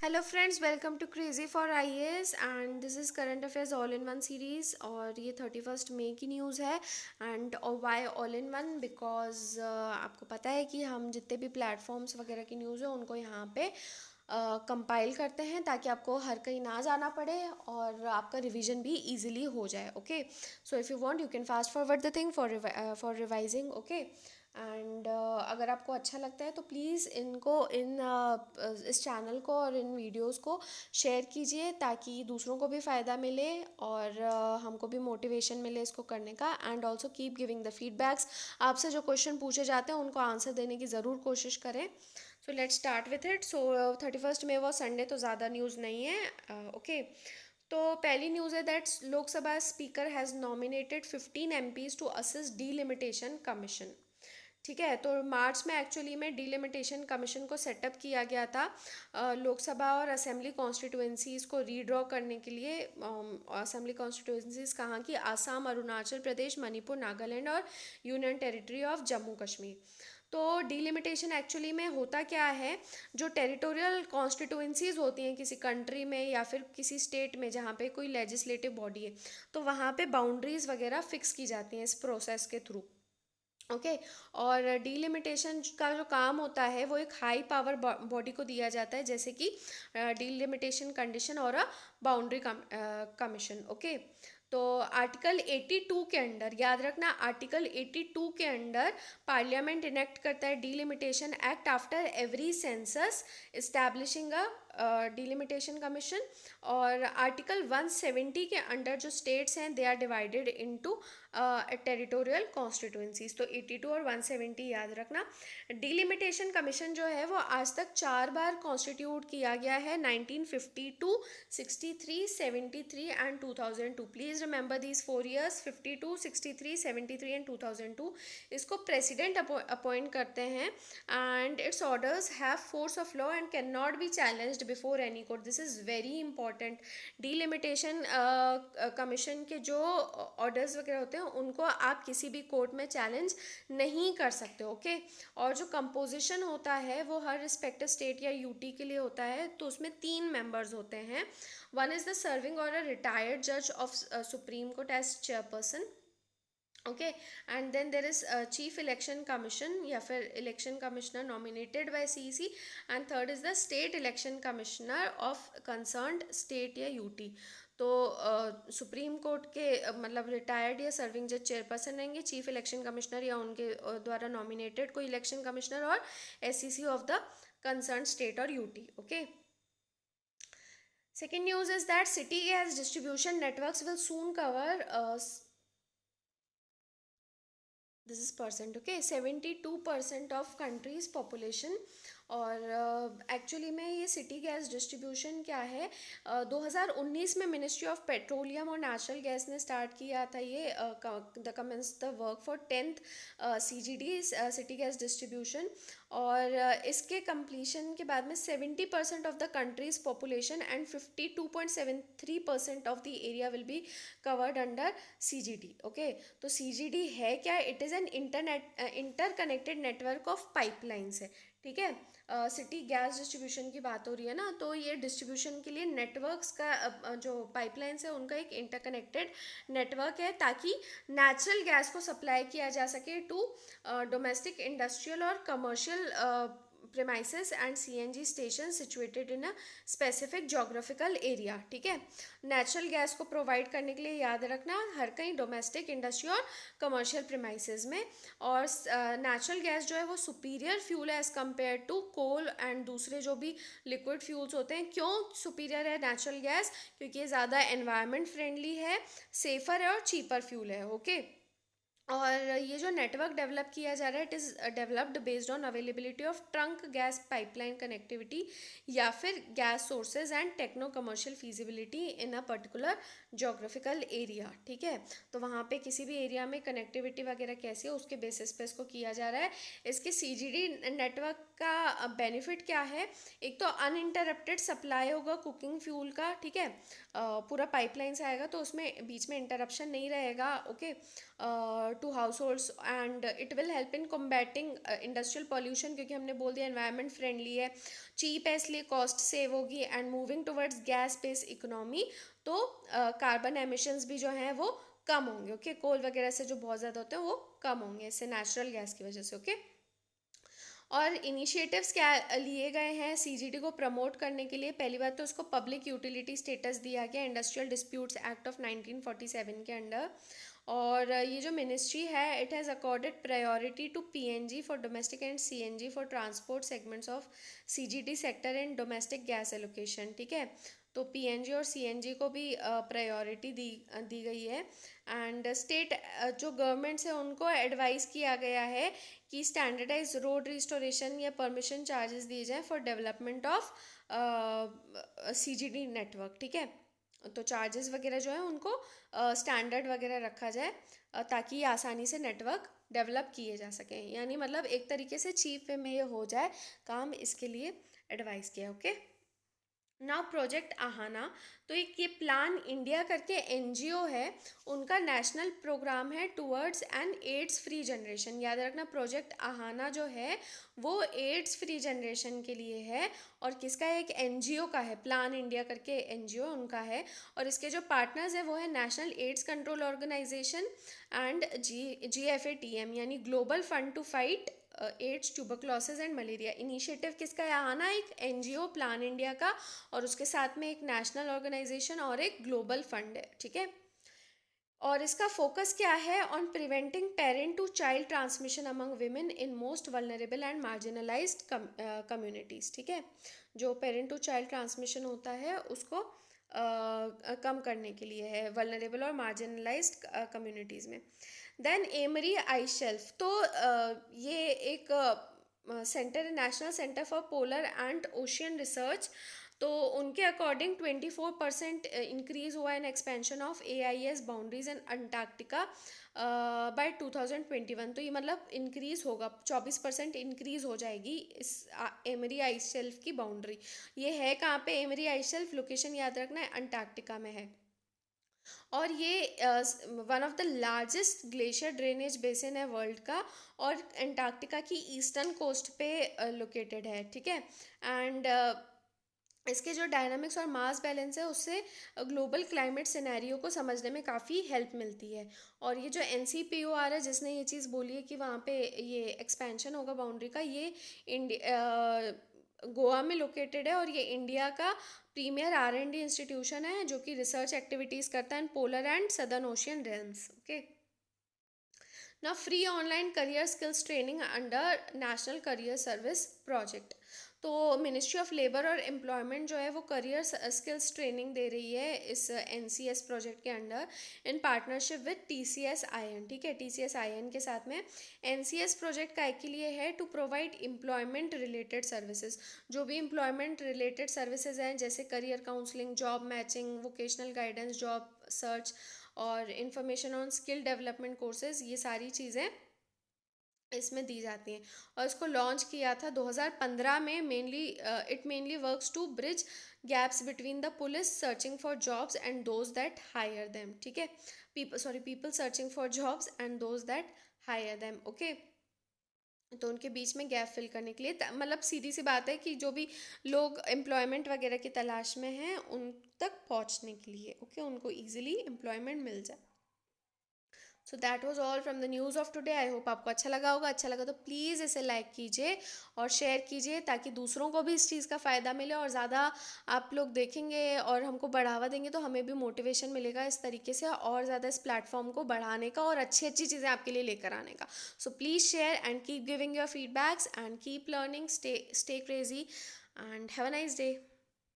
Hello friends, welcome to crazy for IAS and this is current affairs all in one series. और ये 31 मई की news है। And why all in one? Because आपको पता है कि हम जितने भी प्लेटफॉर्म्स वगैरह की न्यूज़ है उनको यहाँ पे कंपाइल करते हैं ताकि आपको हर कहीं ना जाना पड़े और आपका रिवीजन भी इजीली हो जाए। Okay, so if you want you can fast forward the thing for revising. Okay, and अगर आपको अच्छा लगता है तो प्लीज़ इनको इस चैनल को और इन वीडियोस को शेयर कीजिए ताकि दूसरों को भी फ़ायदा मिले और हमको भी मोटिवेशन मिले इसको करने का। And also keep giving the feedbacks. आपसे जो क्वेश्चन पूछे जाते हैं उनको आंसर देने की ज़रूर कोशिश करें। So let's start with it. So 31 मई वो संडे, तो ज़्यादा न्यूज़ नहीं है। ओके, तो पहली न्यूज़ है that Lok Sabha speaker has nominated 15 MPs to assist delimitation commission. ठीक है, तो मार्च में एक्चुअली में डीलिमिटेशन कमीशन को सेटअप किया गया था लोकसभा और असेंबली कॉन्स्टिट्यूएंसीज को रीड्रॉ करने के लिए। असेंबली कॉन्स्टिट्यूएंसीज कहाँ की? आसाम, अरुणाचल प्रदेश, मणिपुर, नागालैंड और union territory of Jammu Kashmir. तो डीलिमिटेशन एक्चुअली में होता क्या है, जो टेरिटोरियल कॉन्स्टिट्यूएंसीज होती हैं किसी कंट्री में या फिर किसी स्टेट में जहाँ पे कोई लेजिस्लेटिव बॉडी है, तो वहाँ पे बाउंड्रीज वगैरह फिक्स की जाती हैं इस प्रोसेस के थ्रू। ओके, और डीलिमिटेशन का जो काम होता है वो एक हाई पावर बॉडी को दिया जाता है, जैसे कि डीलिमिटेशन कंडीशन और अ बाउंड्री कमीशन। ओके, तो आर्टिकल 82 के अंडर, याद रखना, आर्टिकल 82 के अंडर पार्लियामेंट इनेक्ट करता है delimitation act after every census establishing a delimitation commission. और आर्टिकल 170 के अंडर जो स्टेट्स हैं they are divided into territorial constituencies. तो 82 और 170 याद रखना। डीलिमिटेशन कमीशन जो है वो आज तक 4 बार कॉन्स्टिट्यूट किया गया है, 1952, 63, 73 and 2002। Please remember these 4 years, 52, 63, 73 and 2002। इसको प्रेसिडेंट अपॉइंट करते हैं and it's orders have force of law and can not be challenged before any court. This is very important. Delimitation commission के जो ऑर्डर्स वगैरह होते हैं उनको आप किसी भी कोर्ट में चैलेंज नहीं कर सकते। ओके, और जो कंपोजिशन होता है वो हर रिस्पेक्टिव स्टेट या यूटी के लिए होता है, तो उसमें 3 मेंबर्स होते हैं। वन इज़ द सर्विंग और अ रिटायर्ड जज of Supreme Court as chairperson. Okay, and then there is chief election commission या फिर election commissioner nominated by CEC. And third is the state election commissioner of concerned state या UT. तो Supreme Court के मतलब retired या serving जज chairperson रहेंगे, chief election commissioner या उनके द्वारा नॉमिनेटेड कोई इलेक्शन कमिश्नर, और SCC of the concern state और UT. Okay, second news is that city gas distribution networks will soon cover this is percent. Okay, 72% of country's population. और actually में ये city gas distribution क्या है, 2019 में ministry of petroleum और natural gas ने start किया था ये the commence the work for 10th CGD city gas distribution. और इसके कंप्लीशन के बाद में 70% of the country's population and 52.73% of the area will be covered under CGD। Okay, तो CGD है क्या? It is an interconnected network of pipelines है। ठीक है, सिटी गैस डिस्ट्रीब्यूशन की बात हो रही है ना, तो ये डिस्ट्रीब्यूशन के लिए नेटवर्क्स का जो पाइपलाइंस है उनका एक इंटरकनेक्टेड नेटवर्क है ताकि नेचुरल गैस को सप्लाई किया जा सके टू डोमेस्टिक, इंडस्ट्रियल और commercial premises and CNG stations situated in a specific geographical area। ठीक है, नेचुरल गैस को प्रोवाइड करने के लिए याद रखना हर कहीं डोमेस्टिक, इंडस्ट्री और कमर्शियल प्रीमाइसेस में। और नेचुरल गैस जो है वो सुपीरियर फ्यूल है as compare to coal and दूसरे जो भी लिक्विड फ्यूल्स होते हैं। क्यों सुपीरियर है नेचुरल गैस? क्योंकि ये ज़्यादा एनवायरनमेंट फ्रेंडली है, सेफ़र है और चीपर फ्यूल है। ओके, और ये जो नेटवर्क डेवलप किया जा रहा है it is developed based on availability of trunk gas pipeline connectivity या फिर gas sources and techno commercial feasibility in a particular geographical area. ठीक है, तो वहाँ पे किसी भी एरिया में कनेक्टिविटी वगैरह कैसी है उसके बेसिस पे इसको किया जा रहा है। इसके CGD नेटवर्क का बेनिफिट क्या है? एक तो अनइंटरप्टेड सप्लाई होगा कुकिंग फ्यूल का। ठीक है, पूरा पाइपलाइन से आएगा तो उसमें बीच में इंटरप्शन नहीं रहेगा। Okay, to households and it will help in combating industrial pollution, क्योंकि हमने बोल दिया एनवायरनमेंट फ्रेंडली है, चीप है इसलिए कॉस्ट सेव होगी, and moving towards gas based economy, तो कार्बन एमिशंस भी जो हैं वो कम होंगे। ओके, कोल वगैरह से जो बहुत ज़्यादा होते हैं वो कम होंगे इससे, नेचुरल गैस की वजह से। ओके, और इनिशिएटिव्स क्या लिए गए हैं सीजीडी को प्रमोट करने के लिए? पहली बात तो उसको पब्लिक यूटिलिटी स्टेटस दिया गया इंडस्ट्रियल डिस्प्यूट्स एक्ट ऑफ 1947 के अंडर। और ये जो मिनिस्ट्री है, it has accorded priority to PNG for domestic and CNG for transport segments of CGD sector and domestic gas allocation. ठीक है, तो पीएनजी और सीएनजी को भी प्रायोरिटी दी गई है। एंड स्टेट जो गवर्नमेंट्स है उनको एडवाइस किया गया है कि स्टैंडर्डाइज रोड रिस्टोरेशन या परमिशन चार्जेस दिए जाएं for development of CGD network. ठीक है, तो चार्जेस वगैरह जो है उनको स्टैंडर्ड वगैरह रखा जाए ताकि ये आसानी से नेटवर्क डेवलप किए जा सकें, यानी मतलब एक तरीके से चीप वे में ये हो जाए काम, इसके लिए एडवाइस किया। ओके, नाउ प्रोजेक्ट आहाना, तो एक ये प्लान इंडिया करके एनजीओ है, उनका नेशनल प्रोग्राम है towards an AIDS free generation. याद रखना, प्रोजेक्ट आहाना जो है वो एड्स फ्री जनरेशन के लिए है, और किसका है? एक एनजीओ का है, प्लान इंडिया करके एनजीओ उनका है, और इसके जो पार्टनर्स है वो है national AIDS control organisation and GFATM, यानी global fund to fight AIDS, tuberculosis and malaria. Initiative किसका है? आना एक एनजीओ प्लान इंडिया का, और उसके साथ में एक नेशनल ऑर्गेनाइजेशन और एक ग्लोबल फंड है। ठीक है, और इसका फोकस क्या है? On preventing parent to child transmission among women in most vulnerable and marginalised communities. ठीक है, जो पेरेंट टू चाइल्ड ट्रांसमिशन होता है उसको कम करने के लिए है, वल्नरेबल और मार्जिनलाइज्ड कम्युनिटीज़ में। देन एमरी आई शेल्फ, तो ये एक सेंटर है, national centre for polar and ocean research, तो उनके अकॉर्डिंग 24% इंक्रीज हुआ in expansion of AIS boundaries in Antarctica by 2021। तो ये मतलब इंक्रीज होगा, 24% इंक्रीज हो जाएगी इस एमरी आइस शेल्फ की बाउंड्री। ये है कहाँ पे एमरी आइस शेल्फ? लोकेशन याद रखना है, अंटार्कटिका में है, और ये one of the largest glacier drainage basin है वर्ल्ड का, और अंटार्कटिका की ईस्टर्न कोस्ट पे लोकेटेड है। ठीक है, एंड इसके जो डायनामिक्स और मास बैलेंस है उससे ग्लोबल क्लाइमेट सिनेरियो को समझने में काफ़ी हेल्प मिलती है। और ये जो NCPOR है जिसने ये चीज़ बोली है कि वहाँ पे ये एक्सपेंशन होगा बाउंड्री का, ये गोवा में लोकेटेड है, और ये इंडिया का प्रीमियर R&D इंस्टीट्यूशन है जो कि रिसर्च एक्टिविटीज़ करता है in polar and southern ocean realms. Okay, ना free online career skills training under national career service project, तो मिनिस्ट्री ऑफ लेबर और एम्प्लॉयमेंट जो है वो करियर स्किल्स ट्रेनिंग दे रही है इस NCS प्रोजेक्ट के under in partnership with TCS-IN। ठीक है, TCS-IN के साथ में NCS प्रोजेक्ट का के लिए है to provide employment related services, जो भी एम्प्लॉयमेंट रिलेटेड सर्विसेज हैं जैसे career counselling, job matching, vocational guidance, job search और information on skill development courses, ये सारी चीज़ें इसमें दी जाती हैं। और इसको लॉन्च किया था 2015 में। It mainly works to bridge gaps between the police searching for jobs and those that hire them. ठीक है, people searching for jobs and those that hire them. Okay, तो उनके बीच में गैप फिल करने के लिए, मतलब सीधी सी बात है कि जो भी लोग एम्प्लॉयमेंट वगैरह की तलाश में हैं उन तक पहुंचने के लिए, ओके, उनको ईजिली एम्प्लॉयमेंट मिल जाए। So that was all from the news of today. I hope आपको अच्छा लगा होगा। अच्छा लगा तो प्लीज़ इसे लाइक कीजिए और शेयर कीजिए ताकि दूसरों को भी इस चीज़ का फ़ायदा मिले, और ज़्यादा आप लोग देखेंगे और हमको बढ़ावा देंगे तो हमें भी मोटिवेशन मिलेगा इस तरीके से और ज़्यादा इस प्लेटफॉर्म को बढ़ाने का और अच्छी अच्छी चीज़ें आपके लिए लेकर आने का। So please share and keep giving your feedbacks and keep learning, stay crazy and have a nice day.